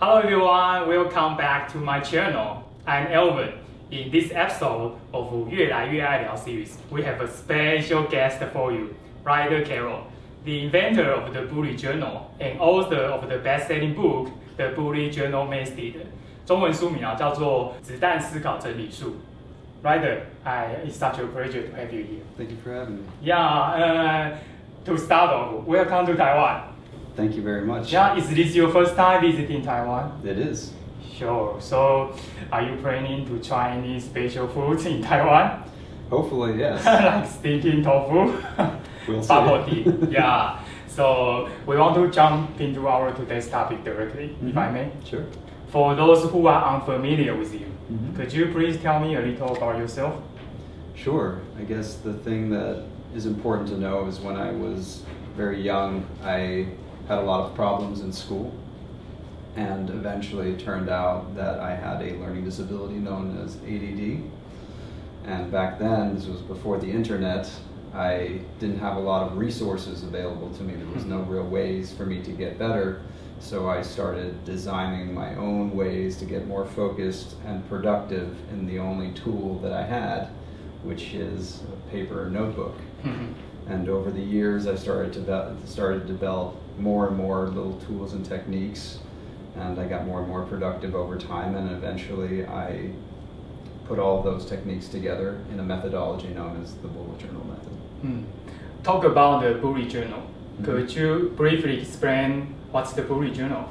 Hello everyone, welcome back to my channel. I'm Elvin. In this episode of 阅来阅艾聊 series, we have a special guest for you, Ryder Carroll, the inventor of the bullet journal and author of the best-selling book, The Bullet Journal Method. 中文书名叫做《子弹思考整理术》。Ryder, it's such a pleasure to have you here. Thank you for having me. Yeah, to start off, welcome to Taiwan. Thank you very much. Yeah, is this your first time visiting Taiwan? It is. Sure. So, are you planning to try any special foods in Taiwan? Hopefully, yes. Like stinking tofu, We'll see. bubble tea. Yeah. So we want to jump into our today's topic directly, if I may. Sure. For those who are unfamiliar with you, could you please tell me a little about yourself? Sure. I guess the thing that is important to know is when I was very young, I had a lot of problems in school, and eventually it turned out that I had a learning disability known as ADD. And back then, this was before the internet, I didn't have a lot of resources available to me. There was no real ways for me to get better. So I started designing my own ways to get more focused and productive in the only tool that I had, which is a paper notebook. And over the years, I started to develop more and more little tools and techniques, and I got more and more productive over time, and eventually I put all of those techniques together in a methodology known as the bullet journal method. Talk about the bullet journal. Could you briefly explain what's the bullet journal?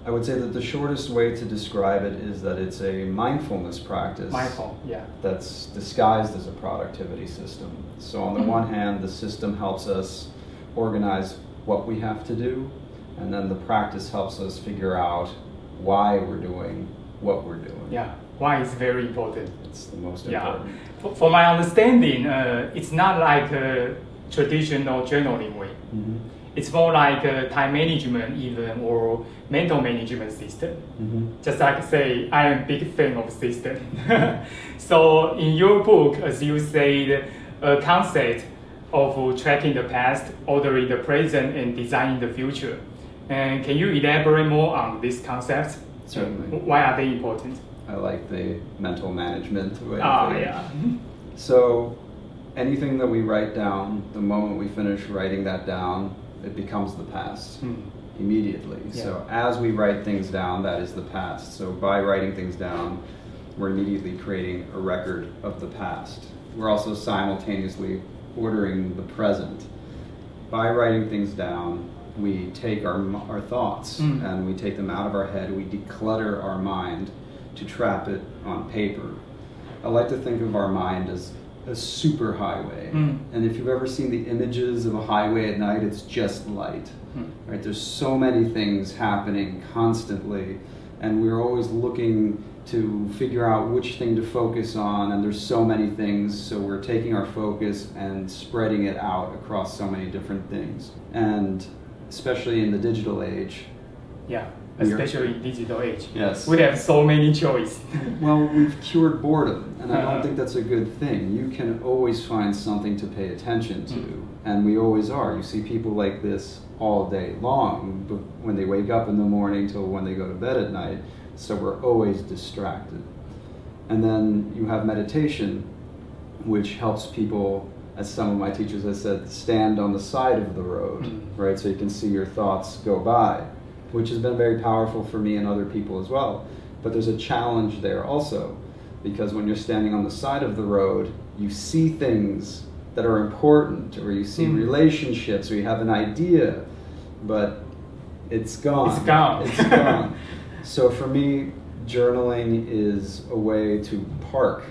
I would say that the shortest way to describe it is that it's a mindfulness practice. Mindful, yeah. That's disguised as a productivity system. So on the one hand, the system helps us organize what we have to do, and then the practice helps us figure out why we're doing what we're doing. Yeah, why is very important. It's the most important. For my understanding, it's not like a traditional journaling way. It's more like a time management even, or mental management system. Just like say, I am a big fan of system. So in your book, as you said, a concept of tracking the past, ordering the present, and designing the future. And can you elaborate more on these concepts? Certainly. Why are they important? I like the mental management way. Yeah. So anything that we write down, the moment we finish writing that down, it becomes the past immediately. Yeah. So as we write things down, that is the past. So by writing things down, we're immediately creating a record of the past. We're also simultaneously ordering the present. By writing things down, we take our thoughts and we take them out of our head. We declutter our mind to trap it on paper. I like to think of our mind as a super highway. And if you've ever seen the images of a highway at night, it's just light. Right? There's so many things happening constantly, and we're always looking to figure out which thing to focus on, and there's so many things, so we're taking our focus and spreading it out across so many different things. And especially in the digital age. Yeah, especially in digital age. Yes. We have so many choices. Well, we've cured boredom, and I don't think that's a good thing. You can always find something to pay attention to, and we always are. You see people like this all day long, when they wake up in the morning till when they go to bed at night, so we're always distracted. And then you have meditation, which helps people, as some of my teachers have said, stand on the side of the road, right? So you can see your thoughts go by, which has been very powerful for me and other people as well. But there's a challenge there also, because when you're standing on the side of the road, you see things that are important, or you see relationships, or you have an idea, but it's gone. It's gone. It's gone. So for me, journaling is a way to park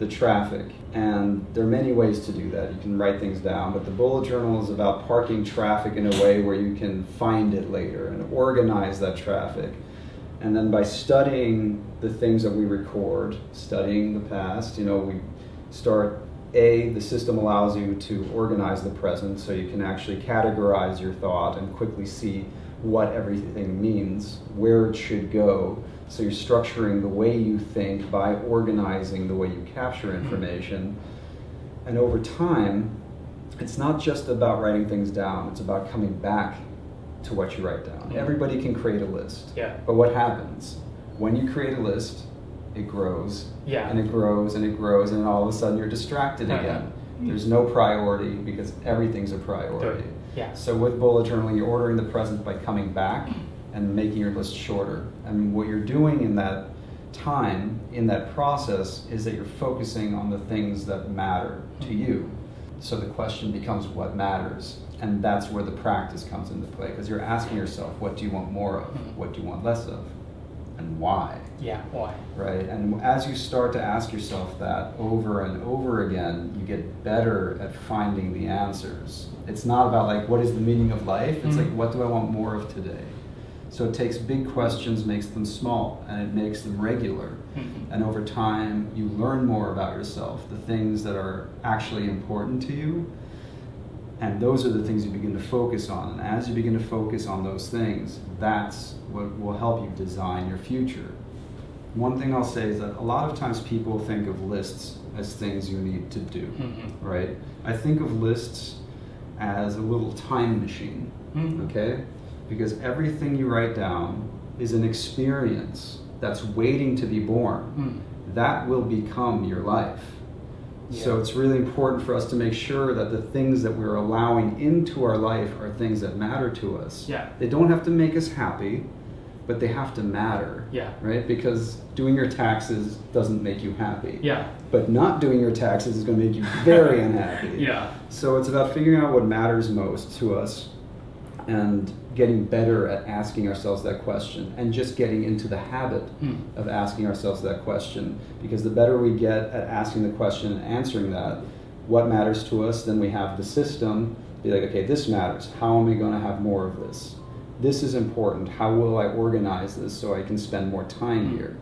the traffic. And there are many ways to do that. You can write things down, but the bullet journal is about parking traffic in a way where you can find it later and organize that traffic. And then by studying the things that we record, studying the past, we start, the system allows you to organize the present, so you can actually categorize your thought and quickly see what everything means, where it should go. So you're structuring the way you think by organizing the way you capture information. And over time, it's not just about writing things down, it's about coming back to what you write down. Everybody can create a list. Yeah. But what happens? When you create a list, it grows, Yeah. and it grows, and it grows, and all of a sudden you're distracted again. There's no priority because everything's a priority. Yeah. So with bullet journaling, you're ordering the present by coming back and making your list shorter. And what you're doing in that time, in that process, is that you're focusing on the things that matter to you. So the question becomes what matters. And that's where the practice comes into play, because you're asking yourself, what do you want more of? What do you want less of? And why? Yeah, why? Right? And as you start to ask yourself that over and over again, you get better at finding the answers. It's not about like, what is the meaning of life? It's like, what do I want more of today? So it takes big questions, makes them small, and it makes them regular. And over time, you learn more about yourself, the things that are actually important to you. And those are the things you begin to focus on. And as you begin to focus on those things, that's what will help you design your future. One thing I'll say is that a lot of times people think of lists as things you need to do, right? I think of lists as a little time machine, okay? Because everything you write down is an experience that's waiting to be born. That will become your life. Yeah. So it's really important for us to make sure that the things that we're allowing into our life are things that matter to us. Yeah. They don't have to make us happy, but they have to matter. Yeah. Right? Because doing your taxes doesn't make you happy. Yeah. But not doing your taxes is going to make you very unhappy. Yeah. So it's about figuring out what matters most to us and getting better at asking ourselves that question and just getting into the habit of asking ourselves that question. Because the better we get at asking the question and answering that, what matters to us, then we have the system, be like, okay, this matters. How am I going to have more of this? This is important. How will I organize this so I can spend more time here?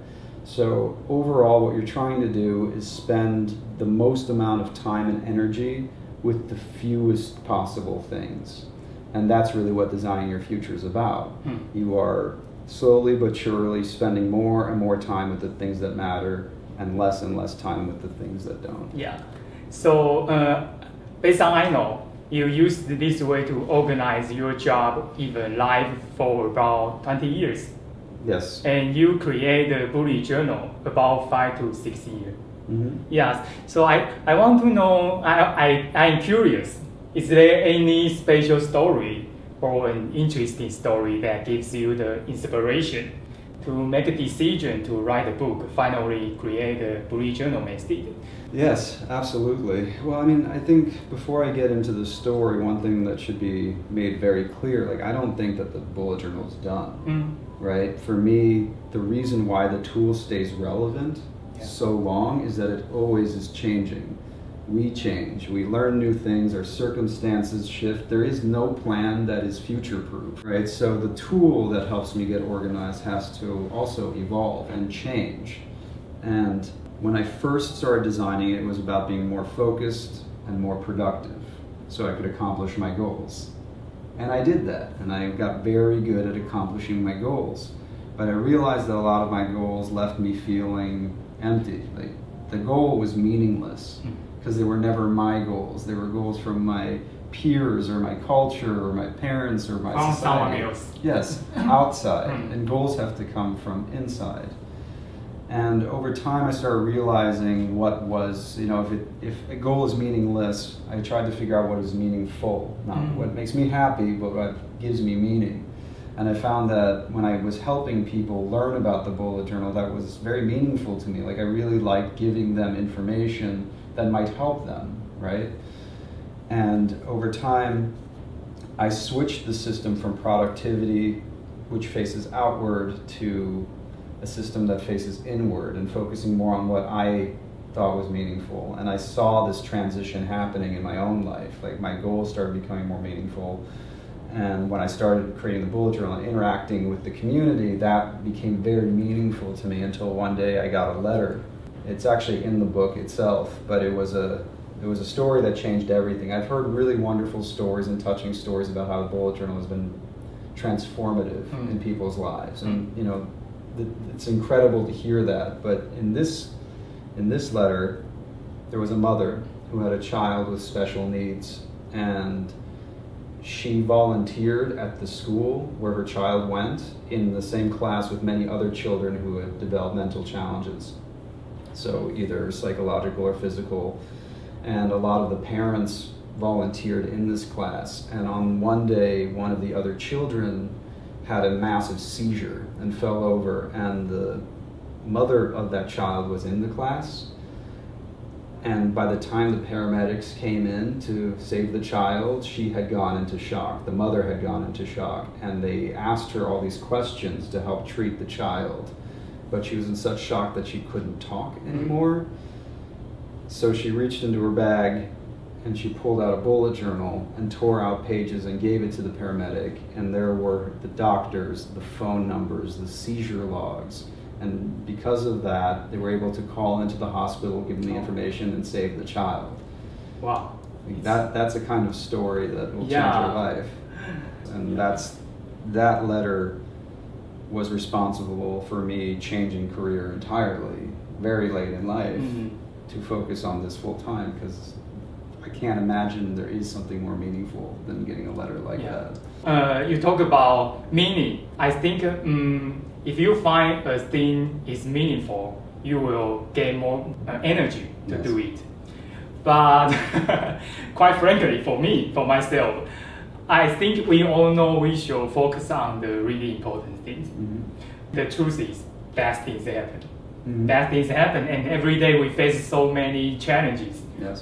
So overall, what you're trying to do is spend the most amount of time and energy with the fewest possible things. And that's really what designing your future is about. You are slowly but surely spending more and more time with the things that matter and less time with the things that don't. Yeah. So based on I know, you use this way to organize your job, even life, for about 20 years. Yes. And you create a bullet journal about 5 to 6 years. Yes. So I want to know, I'm curious, is there any special story or an interesting story that gives you the inspiration to make a decision to write a book, finally create a bullet journal method? Yes, absolutely. Well, I mean, I think before I get into the story, one thing that should be made very clear, like I don't think that the bullet journal is done, right? For me, the reason why the tool stays relevant so long is that it always is changing. We change, we learn new things, our circumstances shift. There is no plan that is future-proof, right? So the tool that helps me get organized has to also evolve and change. And when I first started designing it, it was about being more focused and more productive so I could accomplish my goals. And I did that, and I got very good at accomplishing my goals. But I realized that a lot of my goals left me feeling empty. Like the goal was meaningless. Because they were never my goals. They were goals from my peers or my culture or my parents or my society. Someone else. Yes, outside. And goals have to come from inside. And over time I started realizing what was, if a goal is meaningless, I tried to figure out what is meaningful. Not what makes me happy, but what gives me meaning. And I found that when I was helping people learn about the bullet journal, that was very meaningful to me. Like I really liked giving them information that might help them, right? And over time, I switched the system from productivity, which faces outward, to a system that faces inward and focusing more on what I thought was meaningful. And I saw this transition happening in my own life. Like my goals started becoming more meaningful. And when I started creating the bullet journal and interacting with the community, that became very meaningful to me until one day I got a letter. It's actually in the book itself, but it was a story that changed everything. I've heard really wonderful stories and touching stories about how the bullet journal has been transformative in people's lives, and it's incredible to hear that. But in this letter, there was a mother who had a child with special needs, and she volunteered at the school where her child went in the same class with many other children who had developmental challenges. So either psychological or physical. And a lot of the parents volunteered in this class. And on one day, one of the other children had a massive seizure and fell over, and the mother of that child was in the class. And by the time the paramedics came in to save the child, she had gone into shock. The mother had gone into shock, and they asked her all these questions to help treat the child. But she was in such shock that she couldn't talk anymore. So she reached into her bag and she pulled out a bullet journal and tore out pages and gave it to the paramedic. And there were the doctors, the phone numbers, the seizure logs. And because of that, they were able to call into the hospital, give them the information, and save the child. Wow. That's a kind of story that will change your life. And that letter was responsible for me changing career entirely, very late in life, to focus on this full time, because I can't imagine there is something more meaningful than getting a letter like that. You talk about meaning. I think if you find a thing is meaningful, you will gain more energy to do it. But quite frankly, for myself, I think we all know we should focus on the really important things. The truth is, bad things happen. Bad things happen, and every day we face so many challenges,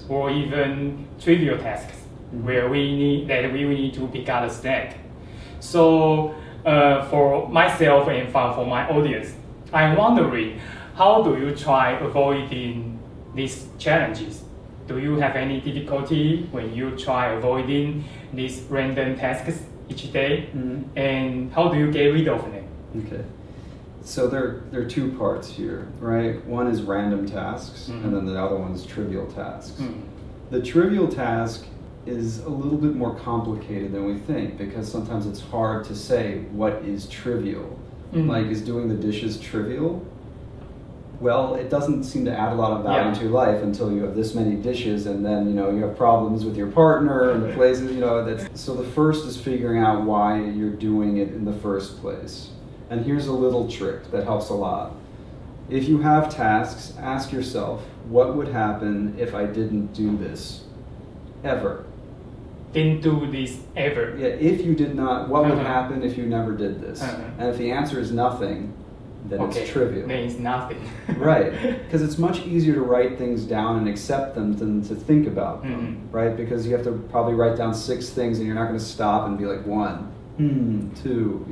or even trivial tasks where we need to pick up a snack. So for myself and for my audience, I'm wondering, how do you try avoiding these challenges? Do you have any difficulty when you try avoiding these random tasks each day? And how do you get rid of them? Okay. So there are two parts here, right? One is random tasks, and then the other one is trivial tasks. The trivial task is a little bit more complicated than we think, because sometimes it's hard to say what is trivial. Like, is doing the dishes trivial? Well, it doesn't seem to add a lot of value to your life until you have this many dishes, and then you have problems with your partner and the places. So the first is figuring out why you're doing it in the first place. And here's a little trick that helps a lot. If you have tasks, ask yourself, what would happen if I didn't do this ever? Didn't do this ever. Yeah, if you did not, what would happen if you never did this? And if the answer is nothing, then it's trivial. Then it's nothing. Right, because it's much easier to write things down and accept them than to think about them, right? Because you have to probably write down 6 things, and you're not going to stop and be like 1, 2,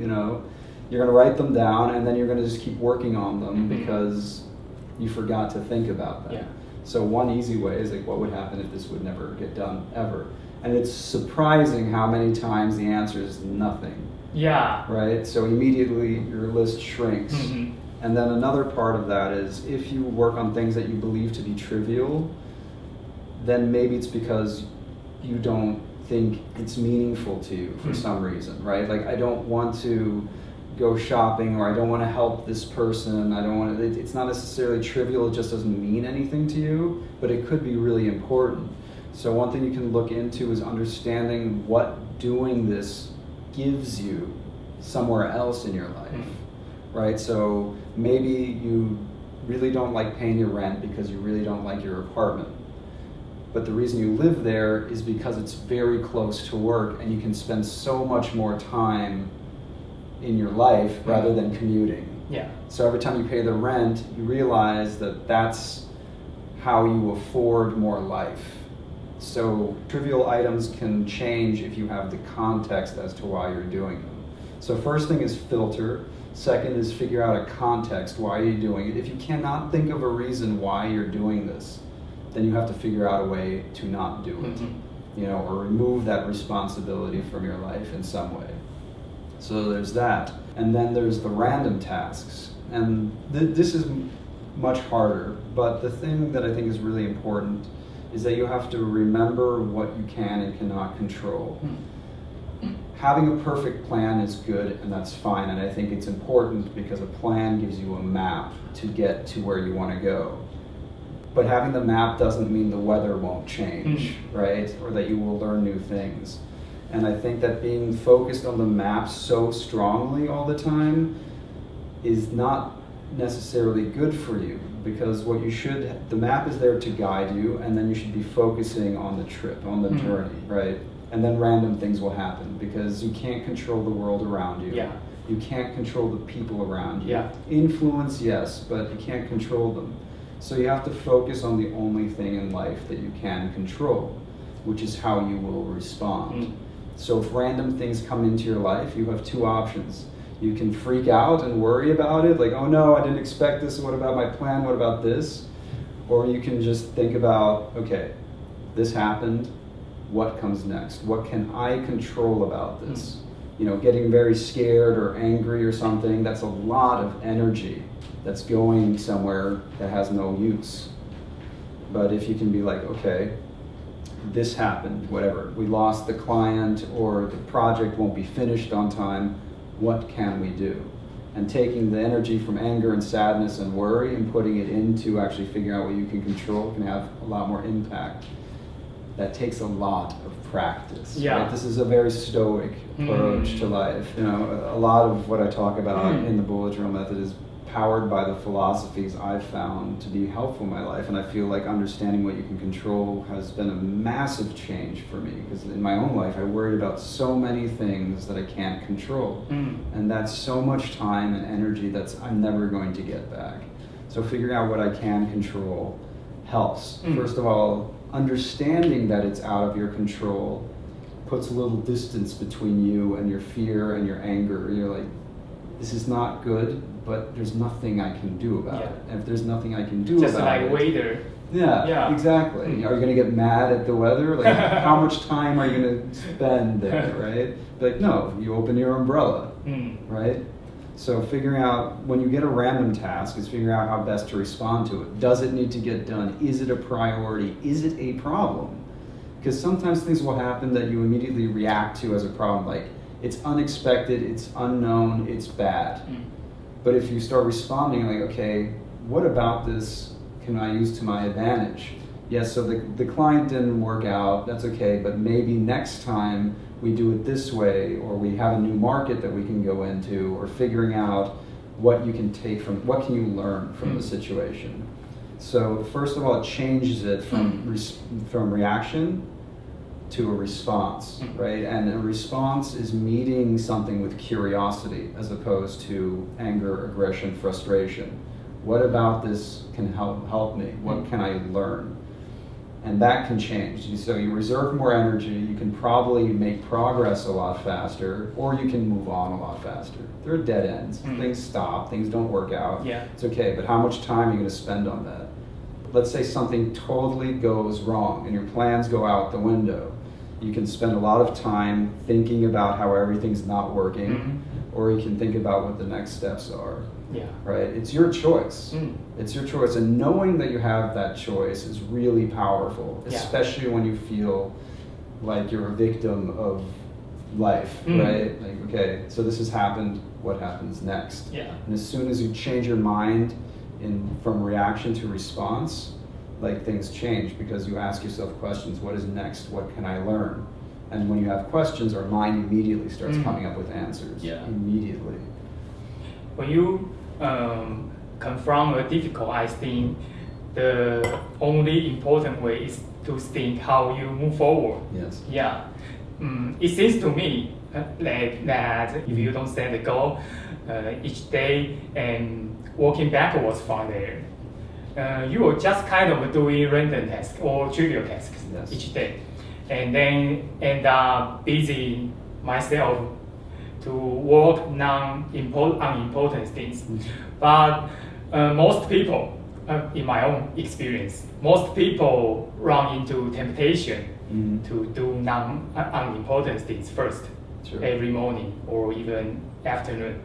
You're going to write them down, and then you're going to just keep working on them because you forgot to think about them. So one easy way is like, what would happen if this would never get done ever? And it's surprising how many times the answer is nothing. Right? So immediately your list shrinks. And then another part of that is, if you work on things that you believe to be trivial, then maybe it's because you don't think it's meaningful to you for some reason, right? Like, I don't want to go shopping, or I don't want to help this person. I don't want to. It's not necessarily trivial. It just doesn't mean anything to you, but it could be really important. So one thing you can look into is understanding what doing this gives you somewhere else in your life, right? So maybe you really don't like paying your rent because you really don't like your apartment. But the reason you live there is because it's very close to work, and you can spend so much more time in your life rather than commuting. So every time you pay the rent, you realize that that's how you afford more life. So trivial items can change if you have the context as to why you're doing them. So first thing is filter. Second is figure out a context. Why are you doing it? If you cannot think of a reason why you're doing this, then you have to figure out a way to not do it, or remove that responsibility from your life in some way. So there's that. And then there's the random tasks. And this is much harder, but the thing that I think is really important is that you have to remember what you can and cannot control. Having a perfect plan is good, and that's fine, and I think it's important because a plan gives you a map to get to where you want to go. But having the map doesn't mean the weather won't change, right? Or that you will learn new things. And I think that being focused on the map so strongly all the time is not necessarily good for you, because the map is there to guide you, and then you should be focusing on the trip, on the journey, right? And then random things will happen, because you can't control the world around you. Yeah. You can't control the people around you. Yeah. Influence, yes, but you can't control them. So you have to focus on the only thing in life that you can control, which is how you will respond. So if random things come into your life, you have two options. You can freak out and worry about it, like, oh no, I didn't expect this, what about my plan, what about this? Or you can just think about, okay, this happened, what comes next? What can I control about this? You know, getting very scared or angry or something, that's a lot of energy that's going somewhere that has no use. But if you can be like, okay, this happened, whatever, we lost the client or the project won't be finished on time, what can we do? And taking the energy from anger and sadness and worry and putting it into actually figuring out what you can control can have a lot more impact. That takes a lot of practice. Yeah. Right? This is a very stoic approach to life. You know, a lot of what I talk about in the bullet journal method is powered by the philosophies I've found to be helpful in my life, and I feel like understanding what you can control has been a massive change for me, because in my own life I worried about so many things that I can't control, and that's so much time and energy I'm never going to get back. So figuring out what I can control helps. First of all, understanding that it's out of your control puts a little distance between you and your fear and your anger. You're like, this is not good, but there's nothing I can do about it. And if there's nothing I can do just about it... Just like weather. Yeah, exactly. Are you going to get mad at the weather? Like, how much time are you going to spend there, right? Like, no, you open your umbrella, right? So figuring out, when you get a random task, is figuring out how best to respond to it. Does it need to get done? Is it a priority? Is it a problem? Because sometimes things will happen that you immediately react to as a problem, like, it's unexpected, it's unknown, it's bad. But if you start responding like, okay, what about this can I use to my advantage? Yes, so the client didn't work out, that's okay, but maybe next time we do it this way, or we have a new market that we can go into, or figuring out what you can take from, what can you learn from the situation. So first of all, it changes it from reaction to a response, right? And a response is meeting something with curiosity as opposed to anger, aggression, frustration. What about this can help me? What can I learn? And that can change. So you reserve more energy, you can probably make progress a lot faster, or you can move on a lot faster. There are dead ends. Things stop, things don't work out. Yeah. It's okay, but how much time are you going to spend on that? Let's say something totally goes wrong and your plans go out the window. You can spend a lot of time thinking about how everything's not working, or you can think about what the next steps are. Yeah. Right? It's your choice. It's your choice, and knowing that you have that choice is really powerful, especially when you feel like you're a victim of life, right? Like, okay, so this has happened, what happens next? Yeah. And as soon as you change your mind from reaction to response, like, things change, because you ask yourself questions. What is next? What can I learn? And when you have questions, our mind immediately starts coming up with answers. Yeah. Immediately. When you confront a difficult, I think the only important way is to think how you move forward. Yes. Yeah. It seems to me that if you don't set a goal each day and working backwards from there, you are just kind of doing random tasks or trivial tasks each day, and then end up busy myself to work unimportant things. But most people, in my own experience, most people run into temptation to do unimportant things first, every morning or even afternoon,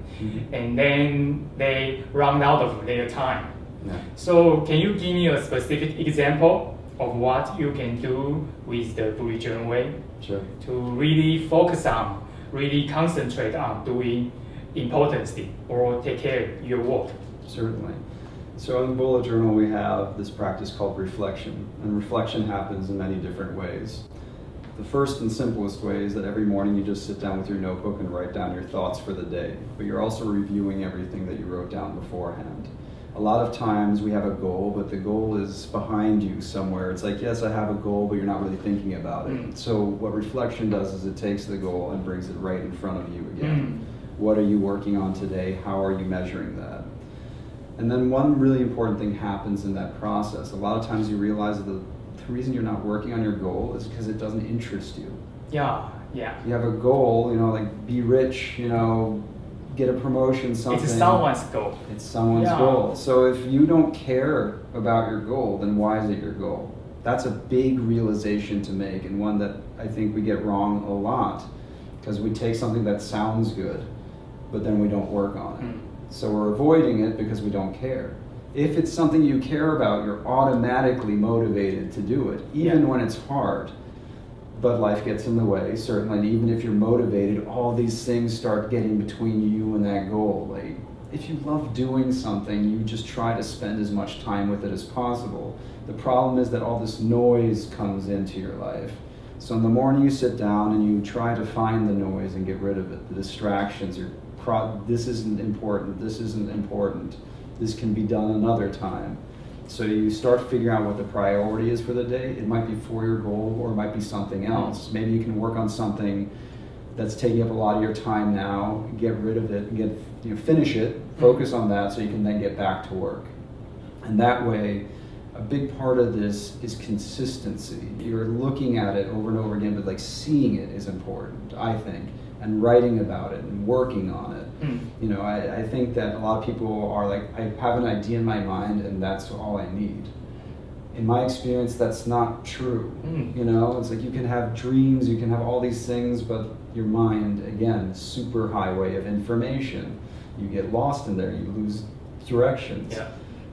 and then they run out of their time. Yeah. So can you give me a specific example of what you can do with the bullet journal way to really focus on, really concentrate on doing important things or take care of your work? Certainly. So in the bullet journal we have this practice called reflection, and reflection happens in many different ways. The first and simplest way is that every morning you just sit down with your notebook and write down your thoughts for the day, but you're also reviewing everything that you wrote down beforehand. A lot of times we have a goal, but the goal is behind you somewhere. It's like, yes, I have a goal, but you're not really thinking about it. So what reflection does is it takes the goal and brings it right in front of you again. What are you working on today? How are you measuring that? And then one really important thing happens in that process. A lot of times you realize that the reason you're not working on your goal is because it doesn't interest you. Yeah. You have a goal, like be rich, get a promotion, something. It's someone's goal. It's someone's goal. So if you don't care about your goal, then why is it your goal? That's a big realization to make, and one that I think we get wrong a lot, because we take something that sounds good, but then we don't work on it. So we're avoiding it because we don't care. If it's something you care about, you're automatically motivated to do it, even when it's hard. But life gets in the way, certainly. And even if you're motivated, all these things start getting between you and that goal. Like, if you love doing something, you just try to spend as much time with it as possible. The problem is that all this noise comes into your life. So in the morning you sit down and you try to find the noise and get rid of it. The distractions, this isn't important, this isn't important. This can be done another time. So you start figuring out what the priority is for the day. It might be for your goal, or it might be something else. Maybe you can work on something that's taking up a lot of your time now, get rid of it, and finish it, focus on that so you can then get back to work. And that way, a big part of this is consistency. You're looking at it over and over again, but like seeing it is important, I think, and writing about it and working on it. I think that a lot of people are like, I have an idea in my mind and that's all I need. In my experience, that's not true. It's like you can have dreams, you can have all these things, but your mind, again, super highway of information. You get lost in there, you lose directions.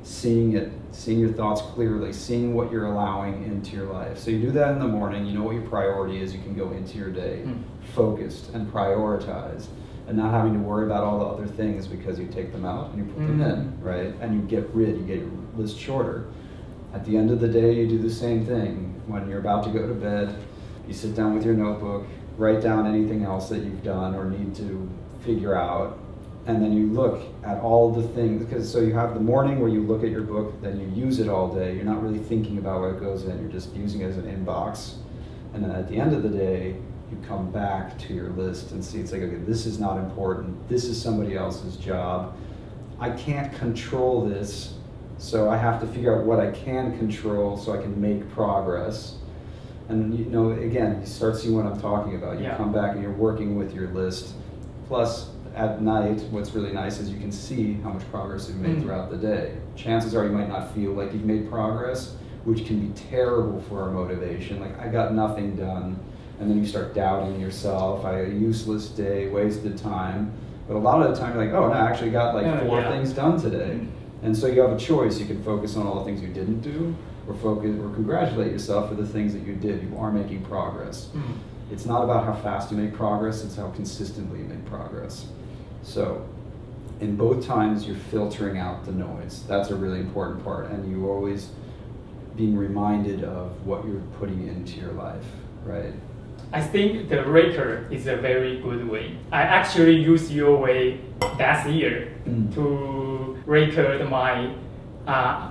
Seeing your thoughts clearly, seeing what you're allowing into your life. So you do that in the morning, you know what your priority is, you can go into your day focused and prioritized, and not having to worry about all the other things because you take them out and you put them in, right? And you get your list shorter. At the end of the day, you do the same thing. When you're about to go to bed, you sit down with your notebook, write down anything else that you've done or need to figure out, and then you look at all the things, so you have the morning where you look at your book, then you use it all day. You're not really thinking about what goes in, you're just using it as an inbox. And then at the end of the day, you come back to your list and see, it's like, okay, this is not important. This is somebody else's job. I can't control this, so I have to figure out what I can control so I can make progress. And again, you start seeing what I'm talking about. You come back and you're working with your list. Plus, at night, what's really nice is you can see how much progress you've made throughout the day. Chances are you might not feel like you've made progress, which can be terrible for our motivation. Like, I got nothing done. And then you start doubting yourself. I had a useless day, wasted time. But a lot of the time you're like, oh, no, I actually got like 4 things done today. And so you have a choice. You can focus on all the things you didn't do, or congratulate yourself for the things that you did. You are making progress. It's not about how fast you make progress, it's how consistently you make progress. So in both times, you're filtering out the noise. That's a really important part. And you always being reminded of what you're putting into your life, right? I think the record is a very good way. I actually used your way last year to record my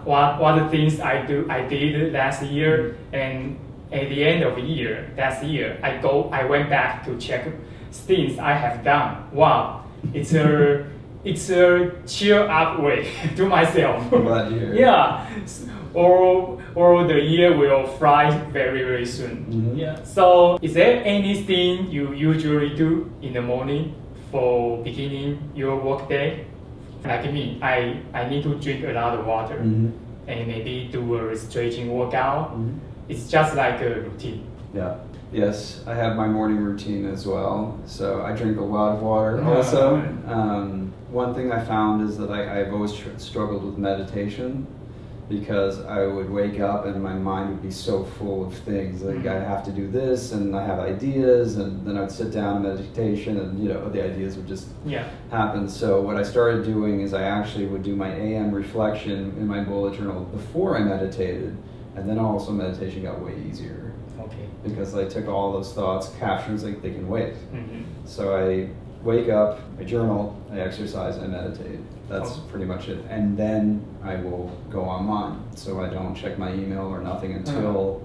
what the things I did last year, and at the end of the year, last year, I went back to check things I have done. Wow, it's a cheer up way to myself. Glad to hear. Or the year will fly very, very soon. So is there anything you usually do in the morning for beginning your work day? Like me, I need to drink a lot of water and maybe do a stretching workout. It's just like a routine. Yes, I have my morning routine as well. So I drink a lot of water also. One thing I found is that I've always struggled with meditation, because I would wake up and my mind would be so full of things. Like, I have to do this, and I have ideas, and then I'd sit down in meditation, and the ideas would just happen. So what I started doing is I actually would do my AM reflection in my bullet journal before I meditated, and then also meditation got way easier. Okay. Because I took all those thoughts, captions, like they can wait. Mm-hmm. So I wake up, I journal, I exercise, I meditate. That's pretty much it. And then I will go online. So I don't check my email or nothing until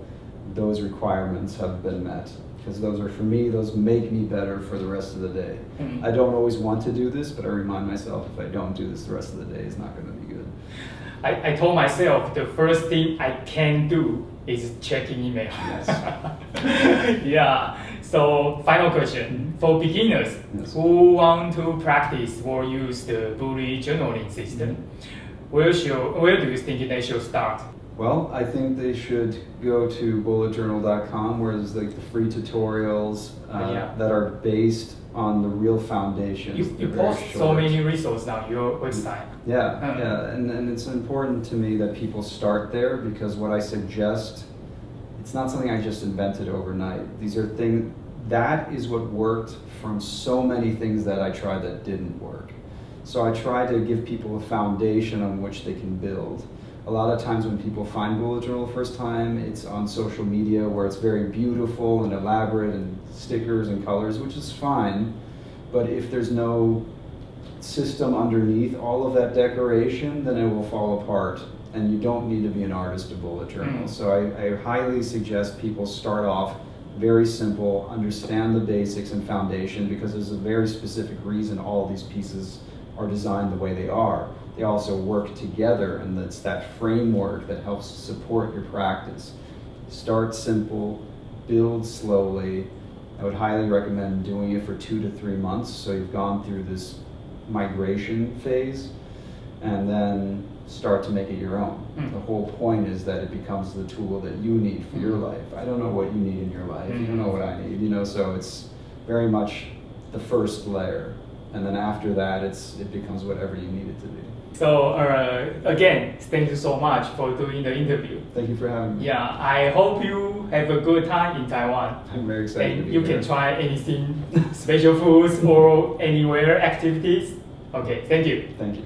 those requirements have been met. Because those are, for me, those make me better for the rest of the day. Mm-hmm. I don't always want to do this, but I remind myself if I don't do this the rest of the day, it's not going to be good. I told myself the first thing I can do is checking email. Yes. Yeah. So final question for beginners who want to practice or use the bullet journaling system. Where do you think they should start? Well, I think they should go to bulletjournal.com where there's like the free tutorials that are based on the real foundations. You post so many resources on your website. Yeah, and it's important to me that people start there because what I suggest, it's not something I just invented overnight. These are things, that is what worked from so many things that I tried that didn't work. So I try to give people a foundation on which they can build. A lot of times when people find bullet journal the first time, it's on social media where it's very beautiful and elaborate and stickers and colors, which is fine. But if there's no system underneath all of that decoration, then it will fall apart. And you don't need to be an artist to bullet journal. So I highly suggest people start off very simple, understand the basics and foundation because there's a very specific reason all these pieces are designed the way they are. They also work together, and it's that framework that helps support your practice. Start simple, build slowly. I would highly recommend doing it for 2 to 3 months so you've gone through this migration phase, and then start to make it your own. The whole point is that it becomes the tool that you need for your life. I don't know what you need in your life. You don't know what I need, so it's very much the first layer. And then after that, it becomes whatever you need it to be. So again, thank you so much for doing the interview. Thank you for having me. Yeah, I hope you have a good time in Taiwan. I'm very excited to be you here. Can try anything, special foods or anywhere activities. Okay, thank you. Thank you.